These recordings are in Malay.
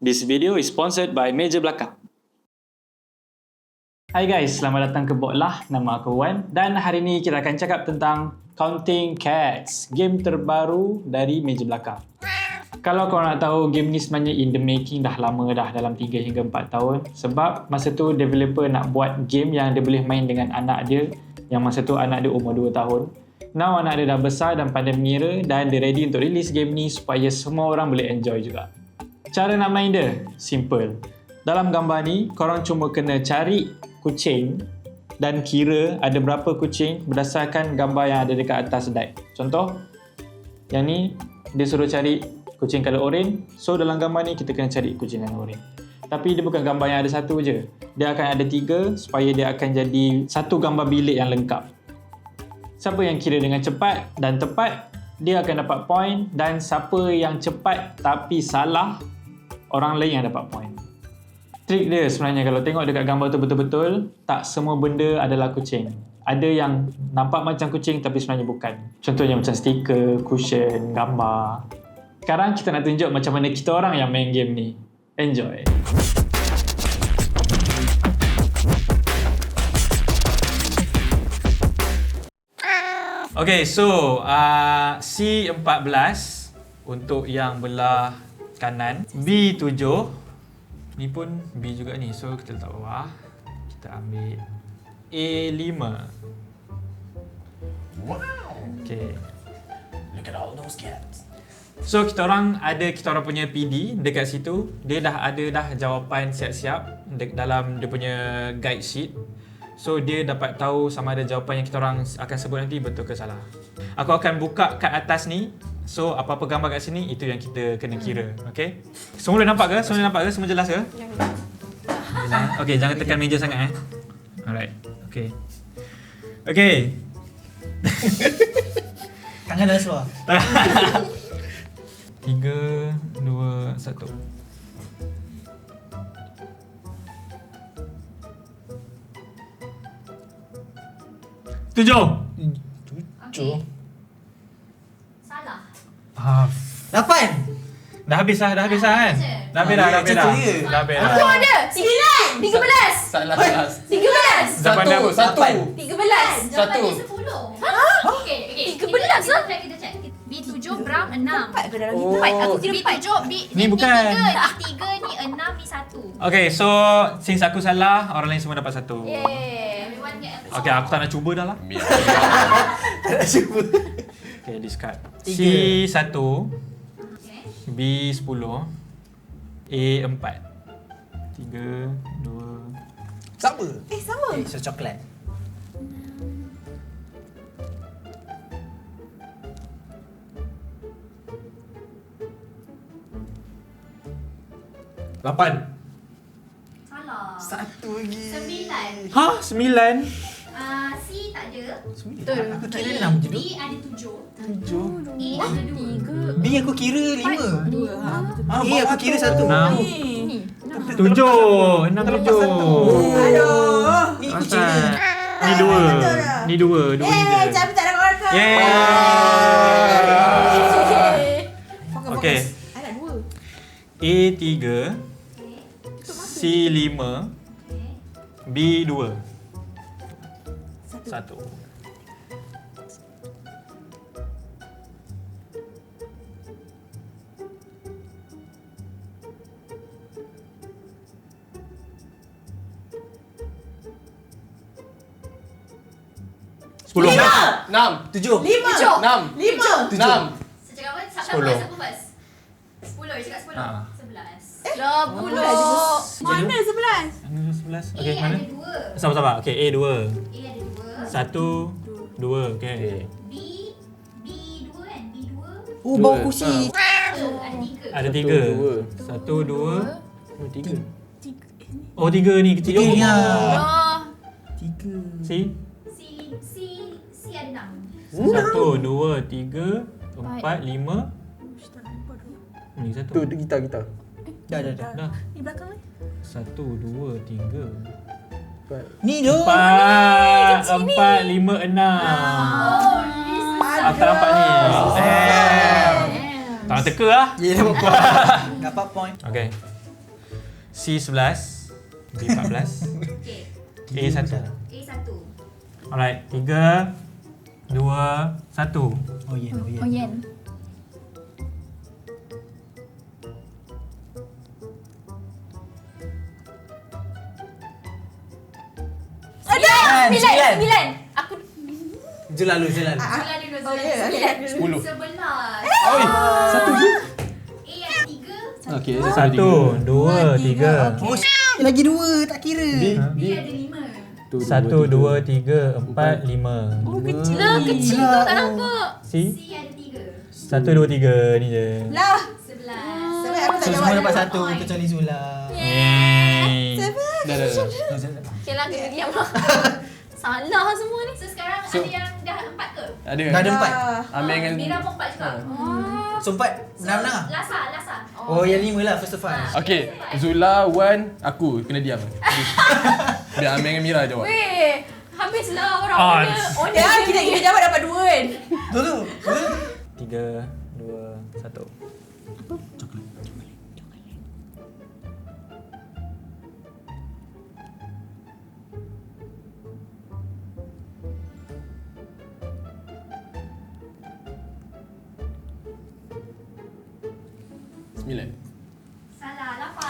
This video is sponsored by Meja Belakang. Hai guys, selamat datang ke Botlah. Nama aku Wan dan hari ni kita akan cakap tentang Counting Cats, game terbaru dari Meja Belakang. Kalau korang nak tahu, game ni sebenarnya in the making dah lama dah, dalam 3 hingga 4 tahun. Sebab masa tu developer nak buat game yang dia boleh main dengan anak dia, yang masa tu anak dia umur 2 tahun. Now anak dia dah besar dan pandai mengira dan dia ready untuk release game ni supaya semua orang boleh enjoy juga. Cara nak main dia, simple. Dalam gambar ni, korang cuma kena cari kucing dan kira ada berapa kucing berdasarkan gambar yang ada dekat atas die. Contoh, yang ni dia suruh cari kucing colour orange. So dalam gambar ni kita kena cari kucing colour orange. Tapi dia bukan gambar yang ada satu je. Dia akan ada 3 supaya dia akan jadi satu gambar bilik yang lengkap. Siapa yang kira dengan cepat dan tepat, dia akan dapat point, dan siapa yang cepat tapi salah, orang lain yang dapat point. Trik dia sebenarnya kalau tengok dekat gambar tu betul-betul, tak semua benda adalah kucing. Ada yang nampak macam kucing tapi sebenarnya bukan. Contohnya macam stiker, cushion, gambar. Sekarang kita nak tunjuk macam mana kita orang yang main game ni. Enjoy! Okay, so C14 untuk yang belah kanan, B7 ni pun B juga ni, so kita letak bawah. Kita ambil A5. Wow. Okay, Look at all those cats. so kita orang punya PD dekat situ. Dia dah ada jawapan siap-siap dalam dia punya guide sheet. So dia dapat tahu sama ada jawapan yang kita orang akan sebut nanti betul ke salah. Aku akan buka kat atas ni. So apa-apa gambar kat sini, itu yang kita kena kira. Okay? Semua nampak ke? Semua jelas ke? Okay, jangan tekan meja sangat Alright. Okay. Okay. Tangan dah seluar. 3, 2, 1. Tujuh. Salah. Lapan. Dah habis kan? Dah habis dah. Aku ada 9, 13, Salah. 13, Jawapan dia apa? 1. 13. Satu. Jawapan dia 10. Okey. 13 lah. Kita check. B7 brown 6. 4 ke dalam ni? 4. Aku kira 4. B7 Ni bukan. B3 ni 6 ni 1. Okay, so since aku salah, orang lain semua dapat 1. Everyone get a Okay, aku tak nak cuba dah lah. Tak nak cuba. Okay, discard. Tiga. C1, Okay. B10, A4. 3, 2. Sama. Sama. So coklat. Lapan. Salah. Satu lagi. 9. Ha? 9? C tak ada. Betul. Aku kira 6 je tu. B ada 7. 7. A ada 2. B aku kira 5. 2. A aku kira 1. 6. Ni. 7. 6, 7. Aduh. Ni kucing ni. Ni 2. Ni 2. 2 ni je. Jangan tak ada korang. Yeay. Okay. I nak 2. A3, Okay. C5, Okay. B2. 1. Sepuluh. 6. 7. 5. 6. 5. 7. 6. Saya cakap apa? Sepuluh. Siapa first? 10. Dia cakap 10. Ha. 11. 10. Mana 11? 11. A Okay, mana? ada 2. Sabar. Okay, A2. A ada 2. 1, 2. Okay. B2 kan? B2. Oh, bau kursi. Ada 3. Ada 3. 1, 2. 3. 3. Oh, 3 ni kecil. Tiga ni lah. Oh. 3. C. C ada 6. 1, 2, 3, 4, 5. Ni 1. Tu kita. Dah. Dah. Di belakang ni. 1, 2, 3. Ni tu. 4, 5, 6. Oh, Tak nampak ni. Tak nak teka lah. Ya, dapat point. Dapat point. Okay. C 11, B 14, Okay. A 1. A1. Alright, 3, 2, 1. Oh yen, oh yen. Oh, yen. Sembilan. Aku Jom lalu. Julan dulu. Oh, ya. 11. 10. 11. Oi. Satu je. A yang 3. Okey, 1, 2, 3. Oh, lagi 2 tak kira. B ada 5. 1, 2, 3, 4, 5. Oh, kecil lah. Kecil tu tak nampak. C? C ada 3. 1, 2, 3 ni je. Lah. 11. Sebab aku So tak semua jawab. dapat 1 kecuali Zula. Yeay. Dah. Okay lah, kena diam lah. Salah semua ni. So sekarang So- ada yang dah 4 ke? Ada. Dah ada 4. Ambil dengan Mira pun 4 juga. So 4 So, menang-menang. Lasa. Oh, yang 5 lah first of all. Okey, Zula, Wan, aku kena diam. Biar Amir dengan Mira jawab. Weh, habislah orang Ah, punya. Oh, ya, kita jawab dapat 2 kan. Dulu. 3, 2, 1. Sembilan. Salah. 8.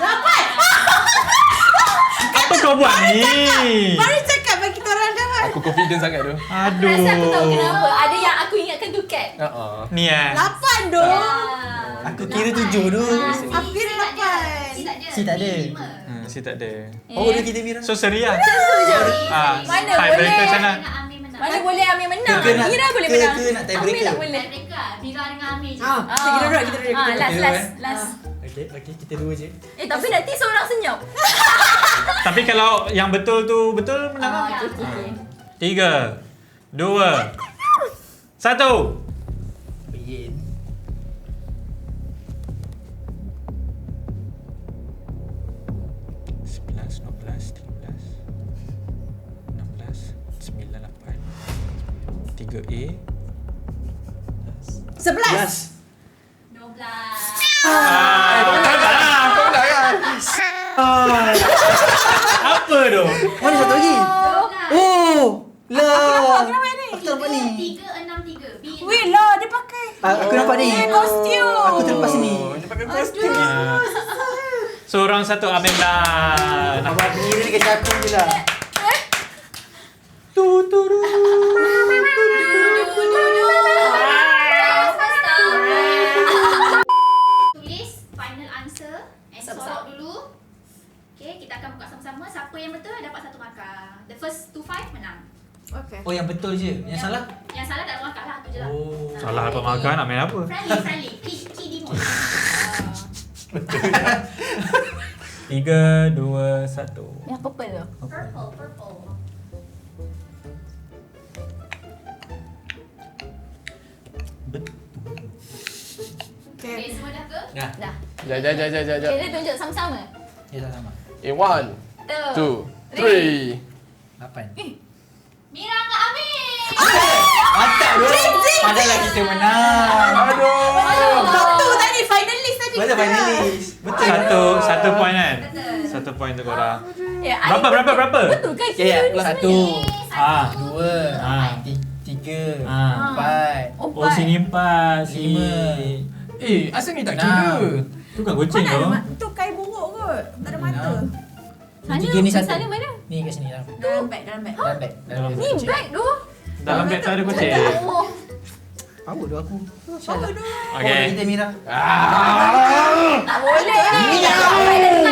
Apa kau buat ni? Baru cakap bagi kita orang jawab. Aku confident sangat tu. Rasa aku tahu Aduh. kenapa. Ada yang aku ingatkan tu cat. Ni 8 doh. Aku kira 7 tu. Aku kira 8. C tak ada. Si tak ada. Oh, dah kita Mira. So seri lah. Mana Tiebreaker boleh? macam mana? Mana boleh Amir menang? Ke nak- Mira boleh ke- menang. ke nak tiebreaker? Amir tak boleh. Mereka Mira dengan Amir je. Kita duduk. Last. Okey, kita 2 je. Tapi nanti seorang senyap. Tapi kalau yang betul tu betul menang lah. Okay. 3, 2, 1. Yen. 11, 12, 13, 16, 9, 8, 3A. 11. 12. Apa tu? Mana satu lagi? 12. Oh, lah. Kenapa ni? Aku terlepas ni. 363. B. Weh lah, dia pakai. Aku nampak ni. Kostum. Aku terlepas ni. Dia pakai kostum. So orang satu Amin dah. Abang Mira ni kacau aku je lah. Tulis final answer and sorok dulu. Okay, kita akan buka sama-sama. Siapa yang betul dapat 1 markah. The first to 5 menang. Okay. Oh, yang betul je. Yang salah? Yang salah tak ada markah lah. Tu je lah. Oh. Salah apa makan nak main apa? Friendly. Key demon. 3, 2, 1. Yang purple tu. Purple. Okay, semua dah ke? Dah. Dah. Jap. Okay, dia tunjuk sama-sama. Ya, sama. In 1, 2, 3. 8. Mira dengan Amir. Mantap tu. Padahal kita menang. Aduh. Top 2 tadi, finalist tadi. Betul finalis. Betul. Satu point kan? Betul. 1 point tu korang. Ya, Berapa? betul kan? Okay, ya. Kira ni 1, Ah. 2, Ah. 3, Ah. 4. Oh sini 4, 5. Asal ni tak Enam. kira? Tu kan kucing tu. Tu kai buruk kot. Tak ada mata. Ni 3 ni 1. Sana mana? Ni kat sini. Dalam beg. Dalam beg. Ni beg tu. Dalam beg tu ada kucing. Oh. Power tu aku. Apa tu? Okay. Kita Mira. Tak boleh ni.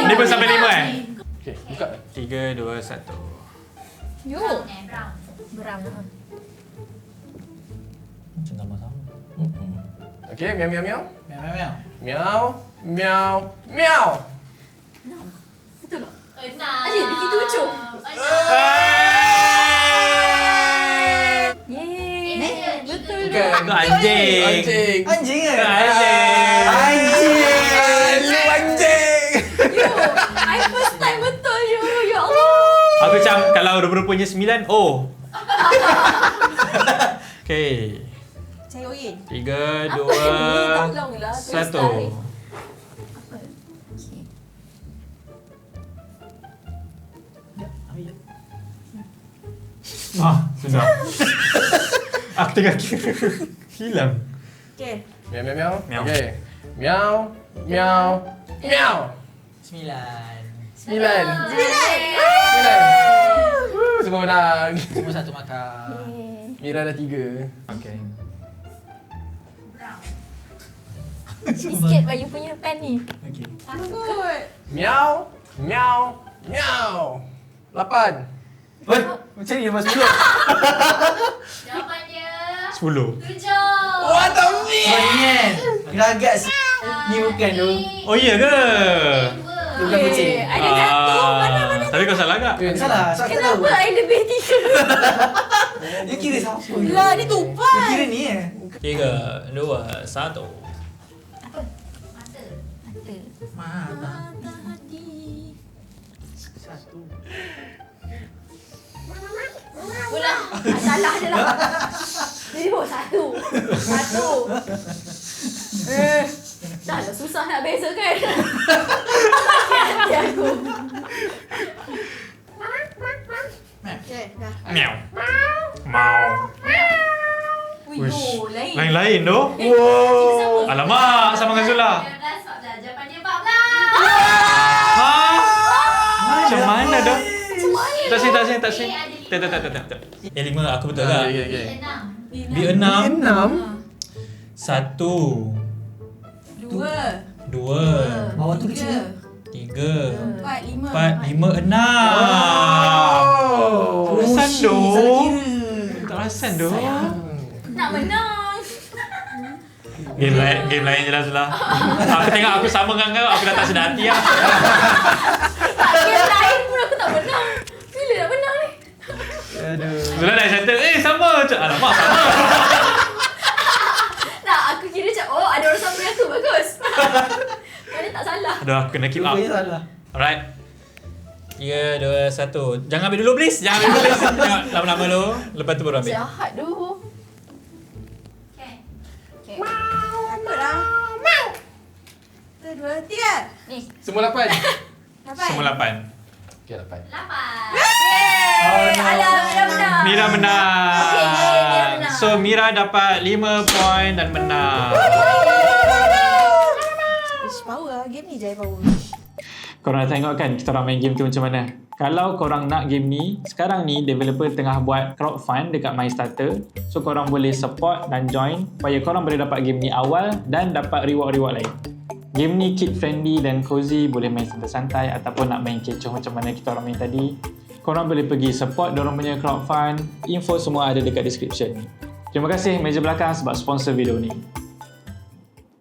Ni pun sampai 5 eh? Okay, buka. 3, 2, 1. Yo. Brown. Beram. Macam sama-sama. Okay, miau. Miau. Miau. Betul tak? 6. Adik, dia kita ucuk. 6. Yeay. Betul tu. Bukan. Tu anjing. Anjing ke? Anjing. Anjing. Anjing. Yo. I first time betul yo. Ya Allah. Aku macam kalau rupa-rupanya 9, oh. Okay. Saya oyen. 3, Apa 2, ni? Tolonglah. Terus 1. tarik. Sudah. Aku tengah kira. Hilang. Okay. Miau, miau, miau. Miau. Okay. Miau, miau, miau. 9. 9. 9. Semua menang. Semua satu makan. Mira dah 3. Okay. Sikit bagi punya pen ni. Okay. Miau, miau, miau. 8. Macam ni lepas 10. Jawapannya 10. 7. What the fuck? Oh ni kan. Geragat ni bukan tu. Oh iya ke? Dia bukan kucing. Ada satu. Mana? Tapi kau salah tak? Salah. So aku tak tahu. Kenapa I lebih 3? Dia kira siapa? Lah, dia tupai. Dia kira ni 3, 2, 1. Mata. Mana? Hati. Satu. Bola. Salah je lah. Jadi bawa satu. Dah lah susah nak beza kan. Hati aku. Okay, dah. Miau. Mau. Wih, lain. Lain-lain tu. Wow. Alamak, sama dengan Zula. 14. Jawapannya 14. Ha? Macam mana dah? Tak sini. Tak. 5 aku betul tak? Okay. 6. B6. 1. 2. 2. Bawah tu kecil. 3. 4, 5. 4, 5, 6. Oh. Perasan shit, tu. salah kira. Tak perasan tu. Nak menang. Game lain je lah Zula. Aku tengok aku sama dengan kau, aku dah tak sedar hati lah. Tak, game lain pun aku tak menang. Bila nak menang ni? Aduh. Zula dah excited. Sama. Alamak, sama. Tak, aku kira macam, oh ada orang sama dengan aku, bagus. Mana tak salah. Aduh, aku kena keep up. Rupanya salah. Alright. 3, 2, 1. Jangan ambil dulu please. Tengok lama-lama dulu. Lepas tu baru ambil. Jahat tu. Okay. Okay. Takut lah. 1, 2, 3. Ni. Semua 8. Dapat. Semua 8. Okay, 8. 8. Yeay. Alah, Mira menang. Mira menang. Okay, Mira menang. So Mira dapat 5 poin dan menang. Ish, power lah. Game ni jaya power. Korang dah tengok kan kita orang main game tu macam mana? Kalau korang nak game ni, sekarang ni developer tengah buat crowdfund dekat MyStarter. So korang boleh support dan join supaya korang boleh dapat game ni awal dan dapat reward-reward lain. Game ni kid friendly dan cozy, boleh main santai-santai ataupun nak main kecoh macam mana kita orang main tadi. Korang boleh pergi support diorang punya crowdfund. Info semua ada dekat description ni. Terima kasih Meja Belakang sebab sponsor video ni.